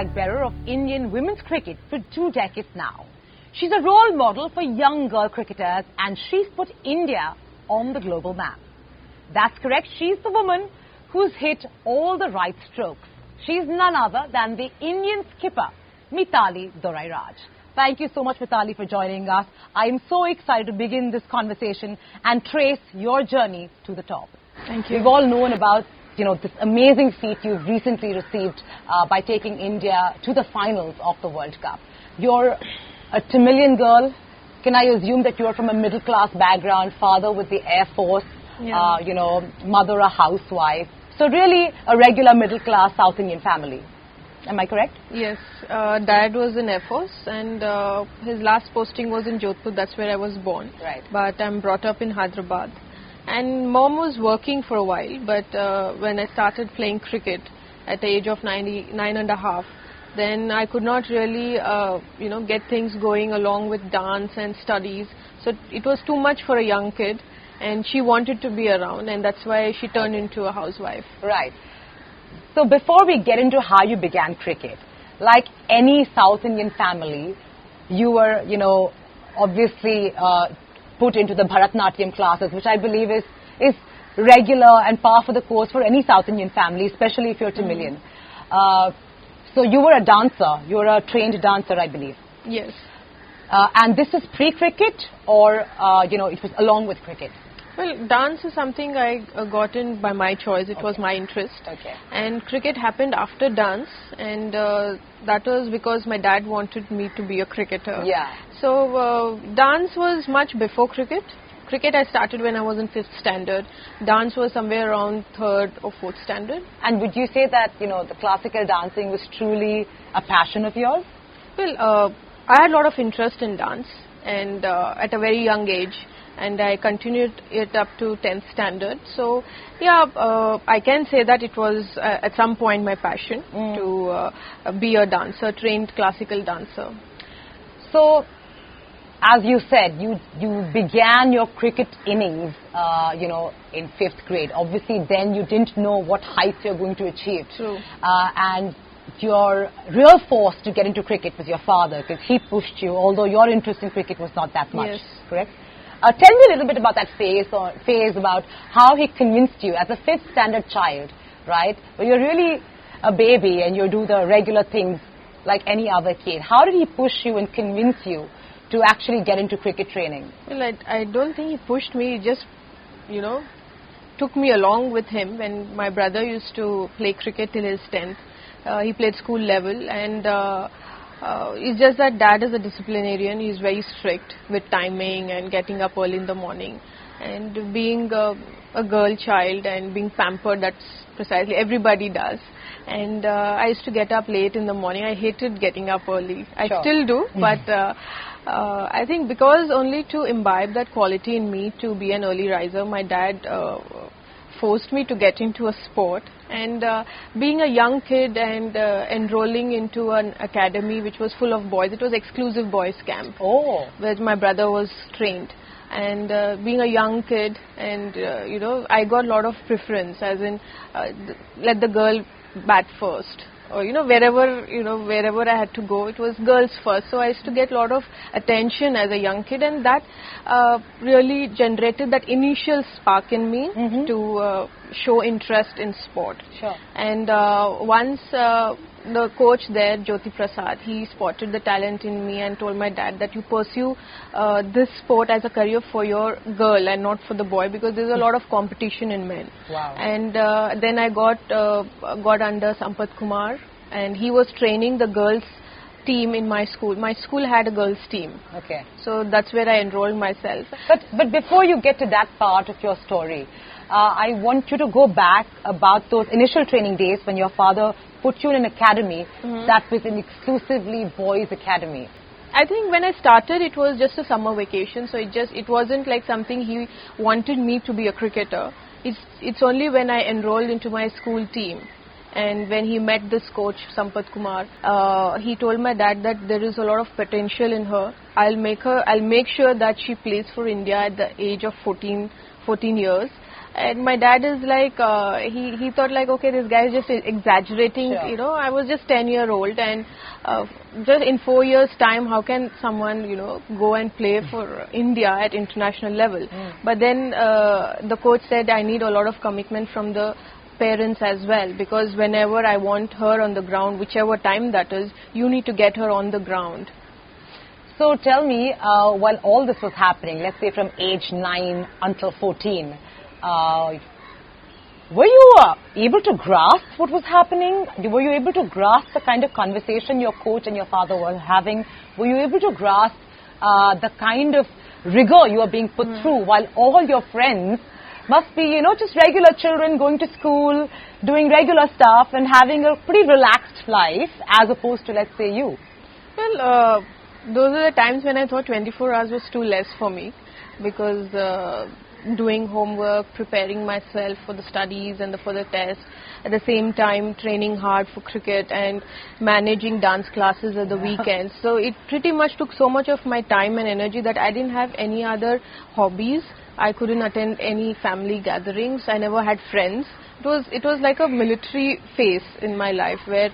flag bearer of Indian women's cricket for 2 decades now. She's a role model for young girl cricketers and she's put India on the global map. That's correct, she's the woman who's hit all the right strokes. She's none other than the Indian skipper, Mithali Raj. Thank you so much, Mithali, for joining us. I am so excited to begin this conversation and trace your journey to the top. Thank you. We've all known about this amazing feat you've recently received by taking India to the finals of the World Cup. You're a Tamilian girl. Can I assume that you're from a middle-class background, father with the Air Force, mother a housewife? So really a regular middle-class South Indian family. Am I correct? Yes. Dad was in Air Force and his last posting was in Jodhpur. That's where I was born. Right. But I'm brought up in Hyderabad. And mom was working for a while, but when I started playing cricket at the age of 9.5, then I could not really, get things going along with dance and studies. So it was too much for a young kid, and she wanted to be around, and that's why she turned into a housewife. Right. So before we get into how you began cricket, like any South Indian family, you were, obviously put into the Bharatnatyam classes, which I believe is regular and par for the course for any South Indian family, especially if you're Tamilian. So you were a dancer. You were a trained dancer, I believe. Yes. And this is pre-cricket or, it was along with cricket? Well, dance is something I got in by my choice. It was my interest. Okay. And cricket happened after dance, and that was because my dad wanted me to be a cricketer. Yeah. So dance was much before cricket. Cricket I started when I was in 5th standard. Dance was somewhere around 3rd or 4th standard. And would you say that, the classical dancing was truly a passion of yours? Well, I had a lot of interest in dance, and at a very young age. And I continued it up to 10th standard. So, yeah, I can say that it was at some point my passion to be a dancer, trained classical dancer. So, as you said, you began your cricket innings, in 5th grade. Obviously, then you didn't know what heights you're going to achieve. True. And your real force to get into cricket was your father, because he pushed you, although your interest in cricket was not that much, yes. Correct? Tell me a little bit about that phase about how he convinced you as a 5th standard child, right? But you're really a baby and you do the regular things like any other kid. How did he push you and convince you to actually get into cricket training? Well, I don't think he pushed me. He just, took me along with him. When my brother used to play cricket till his 10th, he played school level, and it's just that dad is a disciplinarian. He's very strict with timing and getting up early in the morning. And being a girl child and being pampered, that's precisely everybody does. And I used to get up late in the morning. I hated getting up early. I still do, but I think because only to imbibe that quality in me to be an early riser, my dad forced me to get into a sport. And being a young kid and enrolling into an academy which was full of boys, it was exclusive boys camp, where my brother was trained. And being a young kid, and I got a lot of preference, as in let the girl bat first, or wherever I had to go, it was girls first. So I used to get a lot of attention as a young kid, and that really generated that initial spark in me to show interest in sport. Sure. And once the coach there, Jyoti Prasad, he spotted the talent in me and told my dad that you pursue this sport as a career for your girl and not for the boy, because there's a lot of competition in men. Wow. And then I got under Sampath Kumar, and he was training the girls team in my school. My school had a girls team. Okay. So that's where I enrolled myself. But before you get to that part of your story, I want you to go back about those initial training days when your father put you in an academy that was an exclusively boys academy. I think when I started, it was just a summer vacation, so it wasn't like something he wanted me to be a cricketer. It's only when I enrolled into my school team, and when he met this coach Sampath Kumar, he told my dad that there is a lot of potential in her. I'll make sure that she plays for India at the age of 14 years. And my dad is like, he thought like, okay, this guy is just exaggerating. Sure. You know, I was just 10-year-old, and just in 4 years' time, how can someone, you know, go and play for India at international level? But then the coach said, I need a lot of commitment from the parents as well, because whenever I want her on the ground, whichever time that is, you need to get her on the ground. So tell me, while all this was happening, let's say from age 9 until 14, were you able to grasp what was happening? Were you able to grasp the kind of conversation your coach and your father were having? Were you able to grasp the kind of rigor you were being put through, while all your friends must be, you know, just regular children going to school, doing regular stuff and having a pretty relaxed life, as opposed to, let's say, you? Well, those are the times when I thought 24 hours was too less for me, because doing homework, preparing myself for the studies and for the tests, at the same time training hard for cricket and managing dance classes at the weekends. So it pretty much took so much of my time and energy that I didn't have any other hobbies. I couldn't attend any family gatherings. I never had friends. It was like a military phase in my life, where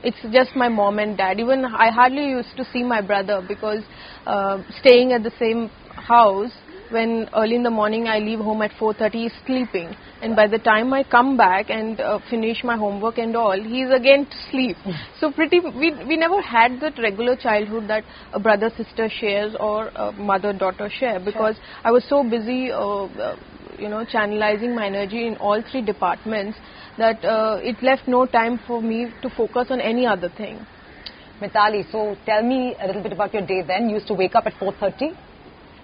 it's just my mom and dad. Even I hardly used to see my brother, because staying at the same house, when early in the morning I leave home at 4:30, he's sleeping, and by the time I come back and finish my homework and all, he's again to sleep. So we never had that regular childhood that a brother sister shares or a mother daughter share, because I was so busy you know, channelizing my energy in all 3 departments, that it left no time for me to focus on any other thing. Mithali, so tell me a little bit about your day then. You used to wake up at 4:30?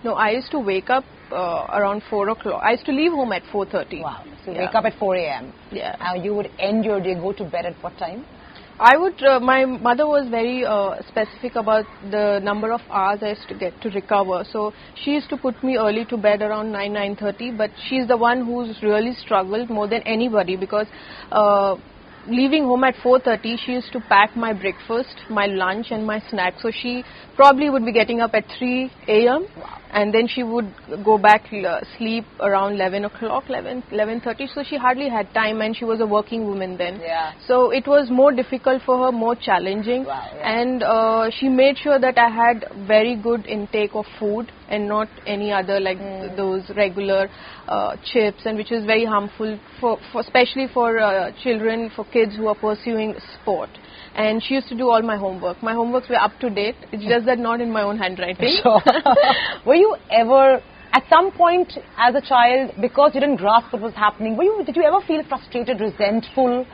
No, I used to wake up around 4 o'clock. I used to leave home at 4:30. Wow. So you wake up at 4 a.m. Yeah. You would end your day, go to bed at what time? I would, my mother was very specific about the number of hours I used to get to recover. So she used to put me early to bed around 9:30, but she's the one who's really struggled more than anybody, because leaving home at 4:30, she used to pack my breakfast, my lunch and my snack. So she probably would be getting up at 3 a.m. and then she would go back sleep around 11 o'clock, 11:30. So she hardly had time, and she was a working woman then. Yeah. So it was more difficult for her, more challenging. Wow, yeah. And she made sure that I had very good intake of food and not any other like those regular chips, and which is very harmful for especially for children, for kids who are pursuing sport. And she used to do all my homework. My homeworks were up to date. It's just that not in my own handwriting. Sure. Were you ever, at some point as a child, because you didn't grasp what was happening, did you ever feel frustrated, resentful,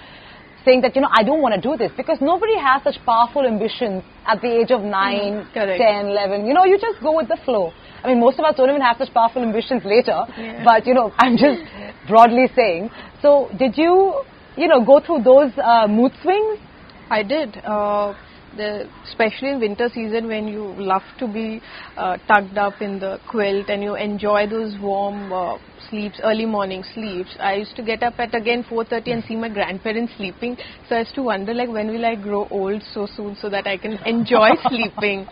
saying that, you know, I don't want to do this? Because nobody has such powerful ambitions at the age of 9, 10, 11. You know, you just go with the flow. I mean, most of us don't even have such powerful ambitions later. Yeah. But, you know, I'm just broadly saying. So did you, you know, go through those mood swings? I did. Especially in winter season, when you love to be tucked up in the quilt and you enjoy those warm sleeps, early morning sleeps. I used to get up at again 4:30 and see my grandparents sleeping. So I used to wonder, like, when will I grow old so soon so that I can enjoy sleeping.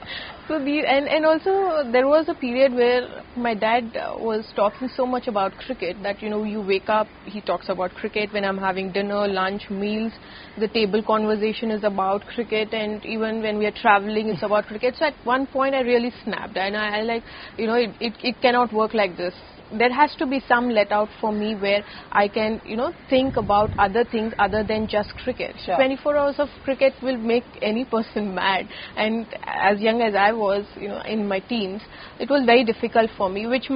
So and also there was a period where my dad was talking so much about cricket that, you know, you wake up, he talks about cricket. When I'm having dinner, lunch, meals, the table conversation is about cricket, and even when we are traveling, it's about cricket. So at one point I really snapped, and I like, you know, it cannot work like this. There has to be some let out for me where I can, you know, think about other things other than just cricket. Sure. 24 hours of cricket will make any person mad. And as young as I was, you know, in my teens, it was very difficult for me, which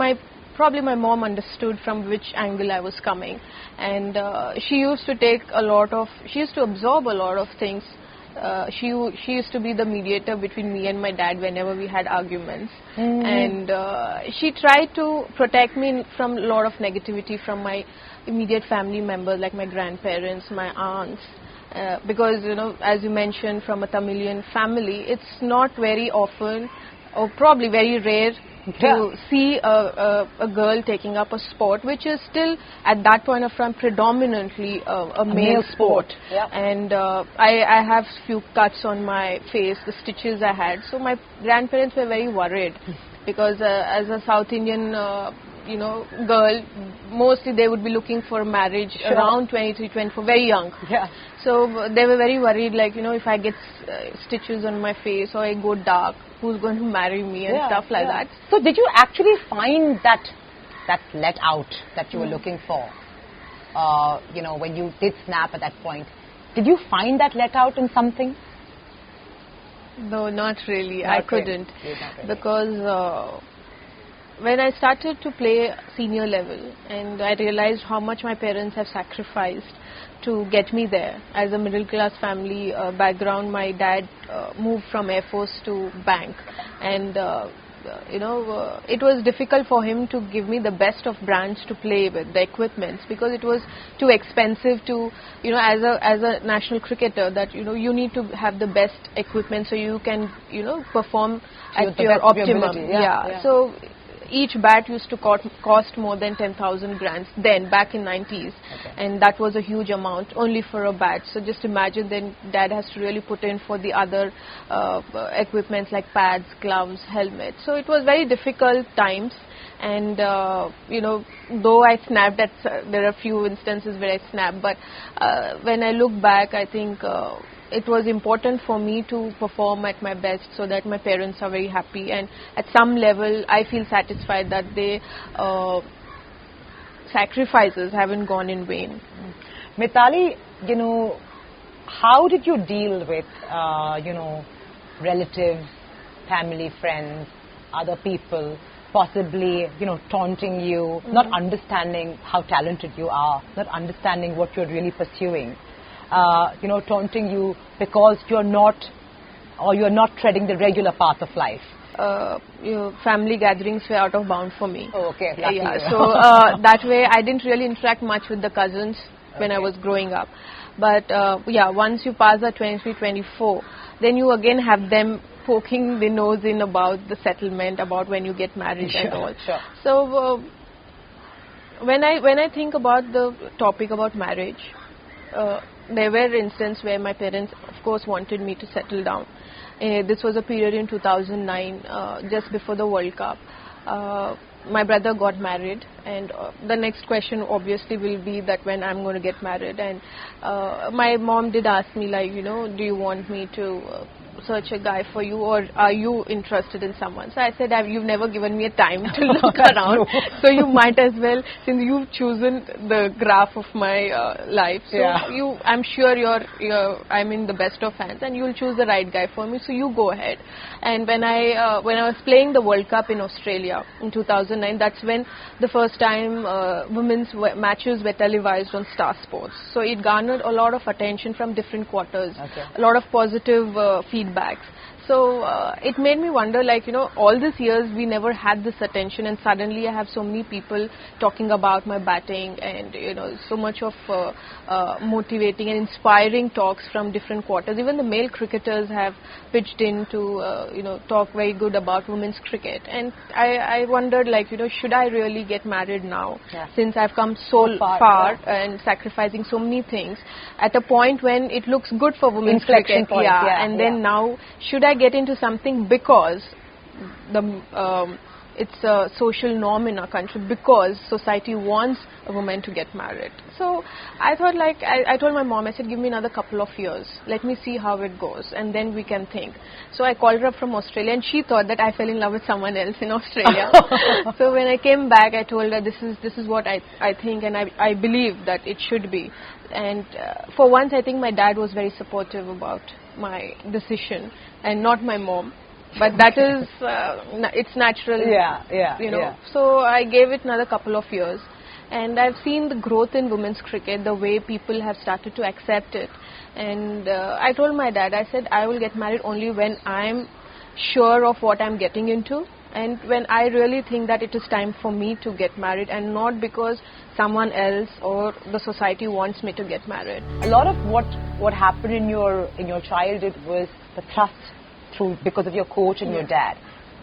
probably my mom understood from which angle I was coming. And she used to absorb a lot of things. She used to be the mediator between me and my dad whenever we had arguments. And she tried to protect me from a lot of negativity from my immediate family members, like my grandparents, my aunts. Because, you know, as you mentioned, from a Tamilian family, it's not very often, or probably very rare, to see a girl taking up a sport, which is still at that point of time predominantly a male sport. Yeah. And I have few cuts on my face, the stitches I had. So my grandparents were very worried, because as a South Indian you know, girl, mostly they would be looking for marriage around 23, 24, very young. Yeah. So they were very worried, like, if I get stitches on my face or I go dark, who's going to marry me and stuff like that. So did you actually find that let out that you were looking for? When you did snap at that point, did you find that let out in something? No, not really. Not I couldn't. Really. Not really. Because when I started to play senior level and I realized how much my parents have sacrificed to get me there. As a middle class family background, my dad moved from Air Force to bank, and it was difficult for him to give me the best of brands to play with, the equipments, because it was too expensive to, as a national cricketer, that you need to have the best equipment so you can perform at your optimum. So each bat used to cost more than 10,000 rands then, back in 90s, and that was a huge amount only for a bat. So just imagine, then dad has to really put in for the other equipments like pads, gloves, helmets. So it was very difficult times, and though I snapped there are a few instances where I snapped, but when I look back, I think it was important for me to perform at my best so that my parents are very happy, and at some level I feel satisfied that they sacrifices haven't gone in vain. Mithali, how did you deal with relatives, family, friends, other people possibly taunting you, not understanding how talented you are, not understanding what you're really pursuing, taunting you because you're not treading the regular path of life? Family gatherings were out of bound for me. Oh, okay. So that way I didn't really interact much with the cousins when I was growing up. But once you pass the 23, 24, then you again have them poking the nose in about the settlement, about when you get married and all. Sure. So when I think about the topic about marriage, there were instances where my parents, of course, wanted me to settle down. This was a period in 2009, just before the World Cup. My brother got married, and the next question obviously will be that when I'm going to get married. And my mom did ask me, like, do you want me to search a guy for you, or are you interested in someone? So I said, you've never given me a time to look around, so you might as well, since you've chosen the graph of my life. So I'm sure I'm in the best of hands, and you'll choose the right guy for me. So you go ahead. And when I was playing the World Cup in Australia in 2009, that's when the first time women's matches were televised on Star Sports. So it garnered a lot of attention from different quarters, a lot of positive feedbacks. So it made me wonder, like, all these years we never had this attention, and suddenly I have so many people talking about my batting, and so much of motivating and inspiring talks from different quarters. Even the male cricketers have pitched in to talk very good about women's cricket, and I wondered, like, should I really get married now, since I've come so far and sacrificing so many things at a point when it looks good for women's cricket, and then now should I get into something because it's a social norm in our country, because society wants a woman to get married. So I thought, like, I told my mom, I said, give me another couple of years, let me see how it goes, and then we can think. So I called her up from Australia, and she thought that I fell in love with someone else in Australia. So when I came back, I told her, this is what I think, and I believe that it should be. And for once, I think my dad was very supportive about my decision, and not my mom. But that is, it's natural, So I gave it another couple of years, and I've seen the growth in women's cricket, the way people have started to accept it. And I told my dad, I said, I will get married only when I'm sure of what I'm getting into, and when I really think that it is time for me to get married, and not because someone else or the society wants me to get married. A lot of what happened in your childhood was the thrust through because of your coach and your dad.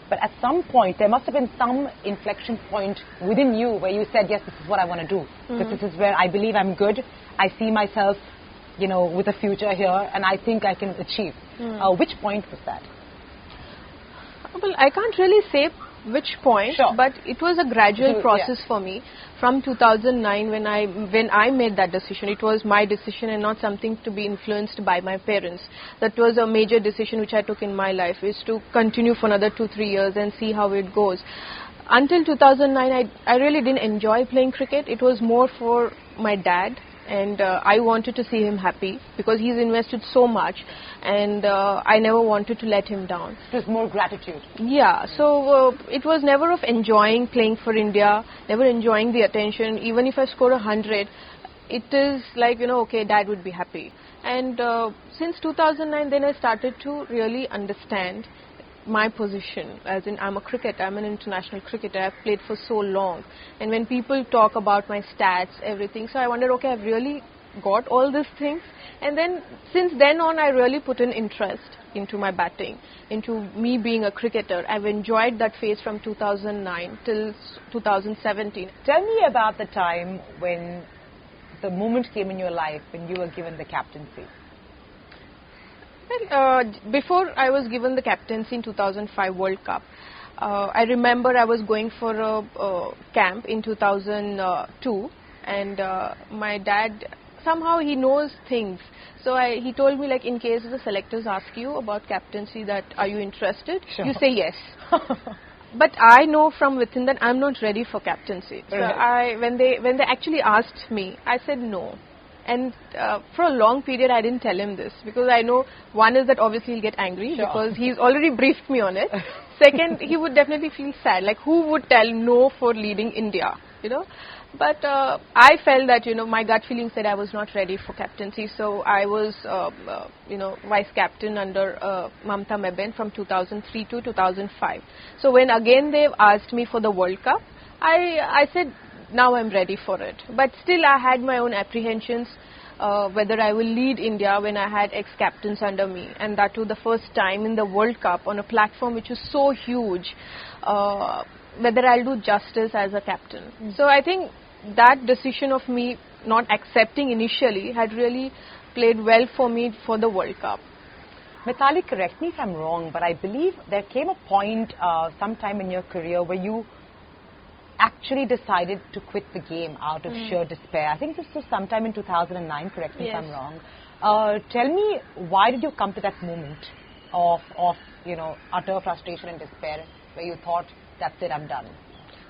But at some point, there must have been some inflection point within you where you said, yes, this is what I want to do. This is where I believe I'm good. I see myself, with a future here, and I think I can achieve. Which point was that? Well, I can't really say which point, Sure. but it was a gradual process Yeah. for me. From 2009, when I made that decision, it was my decision and not something to be influenced by my parents. That was a major decision which I took in my life, is to continue for another 2-3 years and see how it goes. Until 2009, I really didn't enjoy playing cricket. It was more for my dad, and I wanted to see him happy because he's invested so much, and I never wanted to let him down. It was more gratitude. Yeah, so it was never of enjoying playing for India, never enjoying the attention. Even if I score 100, it is like, okay, dad would be happy. And since 2009, then I started to really understand my position, as in I'm an international cricketer. I've played for so long, and when people talk about my stats, everything, so I wondered, okay, I've really got all these things. And then since then on, I really put an interest into my batting, into me being a cricketer. I've enjoyed that phase from 2009 till 2017. Tell me about the time when the moment came in your life when you were given the captaincy. Well, before I was given the captaincy in 2005 World Cup, I remember I was going for a camp in 2002, and my dad, somehow he knows things. So he told me, like, in case the selectors ask you about captaincy, that are you interested? Sure. You say yes. But I know from within that I'm not ready for captaincy. So when they actually asked me, I said no. And for a long period, I didn't tell him this, because I know, one is that obviously he'll get angry, Sure. because he's already briefed me on it. Second, he would definitely feel sad. Like, who would tell no for leading India, But I felt that, my gut feeling said I was not ready for captaincy. So I was, vice captain under Mamta Meben from 2003 to 2005. So when again they've asked me for the World Cup, I said, now I'm ready for it. But still I had my own apprehensions whether I will lead India when I had ex-captains under me, and that too the first time in the World Cup on a platform which is so huge, whether I'll do justice as a captain. So I think that decision of me not accepting initially had really played well for me for the World Cup. Mithali, correct me if I'm wrong, but I believe there came a point sometime in your career where you actually decided to quit the game out of sheer despair. I think this was sometime in 2009, correct me if I'm wrong. Tell me, why did you come to that moment of utter frustration and despair where you thought, that's it, I'm done?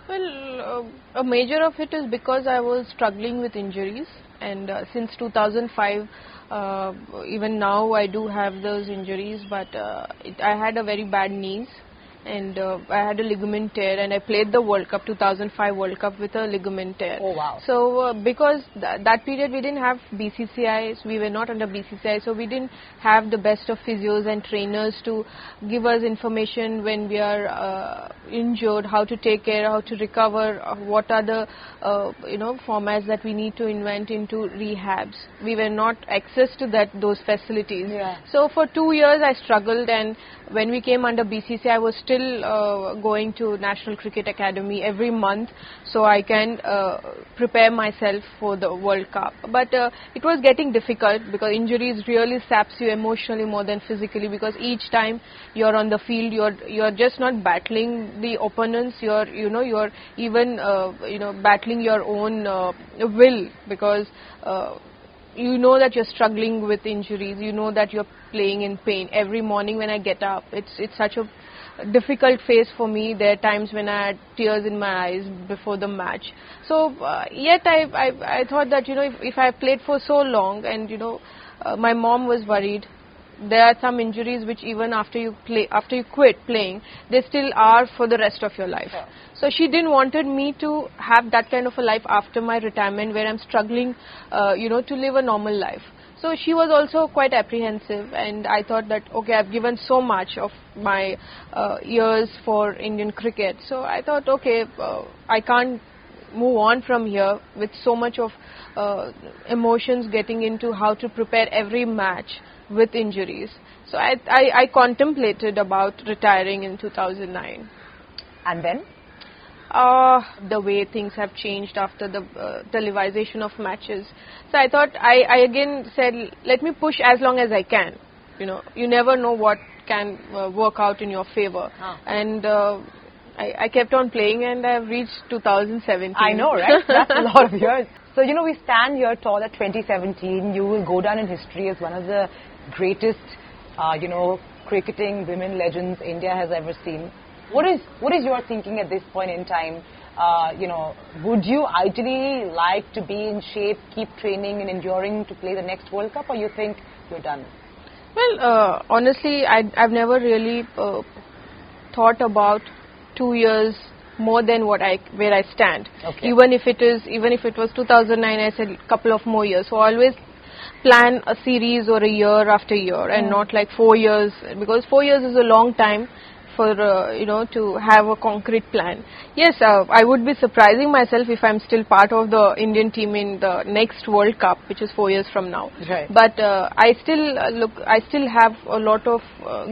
Well, a major of it is because I was struggling with injuries, and since 2005, even now I do have those injuries, but I had a very bad knees, and I had a ligament tear, and I played the World Cup, 2005 World Cup, with a ligament tear. Oh wow. So because that period we didn't have BCCI, we were not under BCCI, so we didn't have the best of physios and trainers to give us information when we are injured, how to take care, how to recover, what are the formats that we need to invent into rehabs. We were not access to those facilities. Yeah. So for 2 years I struggled, and when we came under BCCI, I was still going to National Cricket Academy every month so I can prepare myself for the World Cup. But it was getting difficult because injuries really saps you emotionally more than physically, because each time you're on the field, you're just not battling the opponents, you're even battling your own will, because you know that you're struggling with injuries, you know that you're playing in pain. Every morning when I get up, it's such a difficult phase for me. There are times when I had tears in my eyes before the match. So yet I thought that if I played for so long, and my mom was worried. There are some injuries which even after you quit playing, they still are for the rest of your life. Sure. So she didn't wanted me to have that kind of a life after my retirement, where I'm struggling, to live a normal life. So she was also quite apprehensive, and I thought that, okay, I've given so much of my years for Indian cricket. So I thought, okay, I can't move on from here with so much of emotions getting into how to prepare every match with injuries. So I contemplated about retiring in 2009. And then? The way things have changed after the televisation of matches. So I thought, I again said, let me push as long as I can. You never know what can work out in your favor. And I kept on playing and I've reached 2017. I know, right? That's a lot of years. So, you know, we stand here tall at 2017. You will go down in history as one of the greatest, you know, cricketing women legends India has ever seen. What is your thinking at this point in time? You know, would you ideally like to be in shape, keep training and enduring to play the next World Cup, or you think you're done? Well, honestly, I've never really thought about 2 years more than where I stand. Okay. Even if it was 2009, I said a couple of more years. So I always plan a series or a year after year, and not like 4 years, because 4 years is a long time for you know, to have a concrete plan. Yes, I would be surprising myself if I'm still part of the Indian team in the next World Cup, which is 4 years from now. Right. But I still have a lot of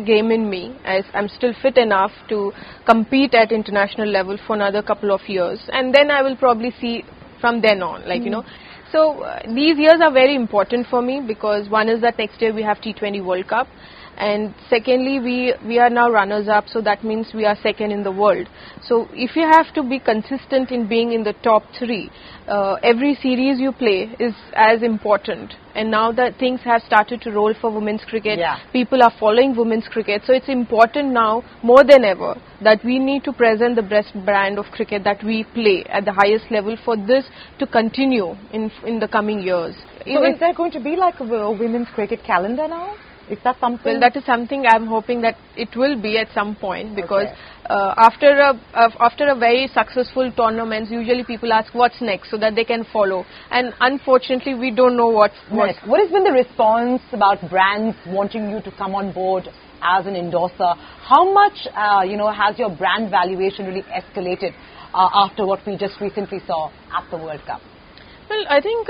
game in me. I'm still fit enough to compete at international level for another couple of years, and then I will probably see from then on, like you know. So these years are very important for me, because one is that next year we have T20 World Cup, and secondly we are now runners up, so that means we are second in the world. So if you have to be consistent in being in the top 3, every series you play is as important. And now that things have started to roll for women's cricket, people are following women's cricket, so it's important now more than ever that we need to present the best brand of cricket that we play at the highest level for this to continue in the coming years. So is there going to be like a women's cricket calendar now? Is that something? Well, that is something I'm hoping that it will be at some point, because after a very successful tournament, usually people ask what's next so that they can follow. And unfortunately, we don't know what's next. What has been the response about brands wanting you to come on board as an endorser? How much, you know, has your brand valuation really escalated after what we just recently saw at the World Cup? Well, I think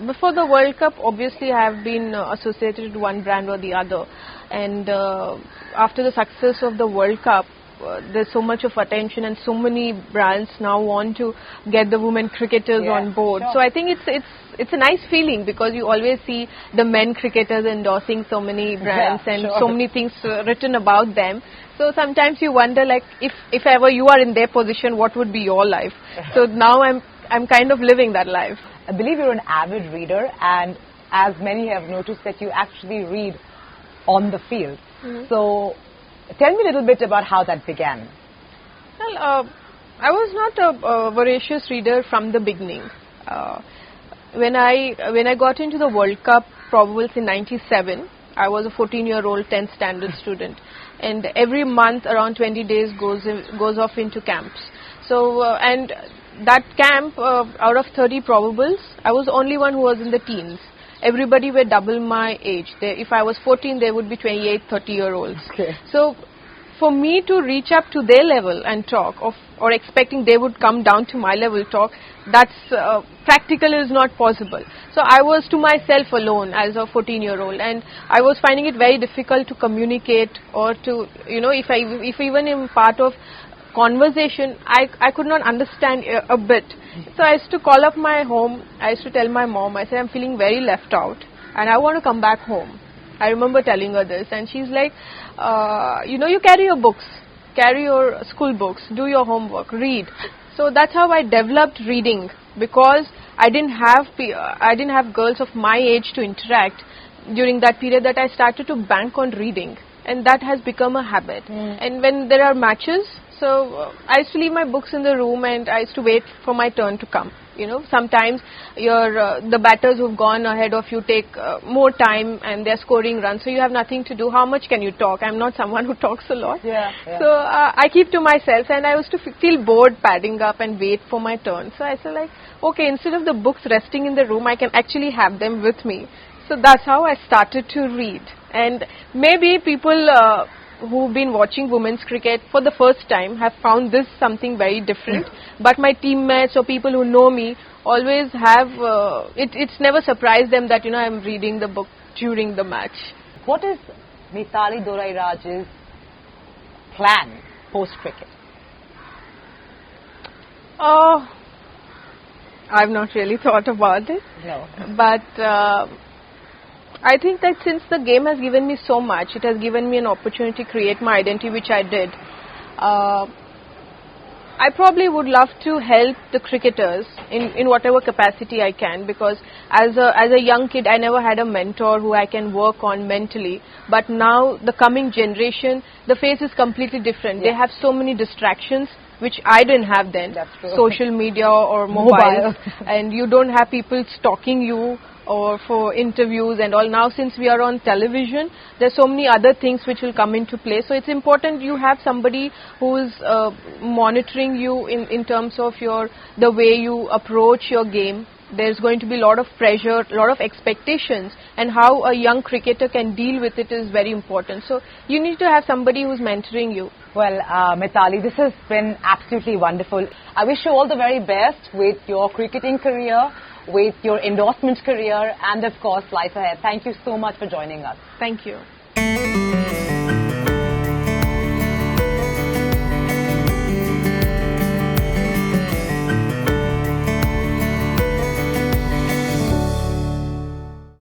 before the World Cup, obviously I have been associated with one brand or the other, and after the success of the World Cup, there's so much of attention, and so many brands now want to get the women cricketers on board. So I think it's a nice feeling, because you always see the men cricketers endorsing so many brands and so many things written about them. So sometimes you wonder, like, if ever you are in their position, what would be your life? So now I'm kind of living that life. I believe you're an avid reader, and as many have noticed that you actually read on the field. So tell me a little bit about how that began. Well, I was not a voracious reader from the beginning. When I got into the World Cup probables in '97, I was a 14-year-old 10th standard student, and every month around 20 days goes off into camps. So and that camp, out of 30 probables, I was the only one who was in the teens. Everybody were double my age. If I was 14, there would be 28, 30-year-olds. Okay. So for me to reach up to their level and talk, or expecting they would come down to my level talk, that's practical is not possible. So I was to myself alone as a 14-year-old, and I was finding it very difficult to communicate, or to, you know, if even in part of conversation, I could not understand a bit. So I used to call up my home. I used to tell my mom, I said, I'm feeling very left out and I want to come back home. I remember telling her this, and she's like, you know, you carry your books, carry your school books, do your homework, read. So that's how I developed reading, because I didn't have girls of my age to interact during that period, that I started to bank on reading, and that has become a habit. And when there are matches, so I used to leave my books in the room, and I used to wait for my turn to come. You know, sometimes the batters who've gone ahead of you take more time, and they're scoring runs, so you have nothing to do. How much can you talk? I'm not someone who talks a lot. So I keep to myself, and I used to feel bored padding up and wait for my turn. So I said, like, okay, instead of the books resting in the room, I can actually have them with me. So that's how I started to read. And maybe people who've been watching women's cricket for the first time have found this something very different. But my teammates or people who know me always have, it's never surprised them that, you know, I'm reading the book during the match. What is Mithali Raj's plan post-cricket? I've not really thought about it. No. But I think that since the game has given me so much, it has given me an opportunity to create my identity, which I did. I probably would love to help the cricketers in whatever capacity I can, because as a young kid I never had a mentor who I can work on mentally, but now the coming generation, the face is completely different. They have so many distractions which I didn't have then. That's true. Social media or mobile. And you don't have people stalking you or for interviews and all. Now since we are on television, there's so many other things which will come into play. So it's important you have somebody who is monitoring you in terms of the way you approach your game. There's going to be a lot of pressure, a lot of expectations, and how a young cricketer can deal with it is very important. So you need to have somebody who's mentoring you. Well, Mithali, this has been absolutely wonderful. I wish you all the very best with your cricketing career, with your endorsement career, and of course life ahead. Thank you so much for joining us. Thank you.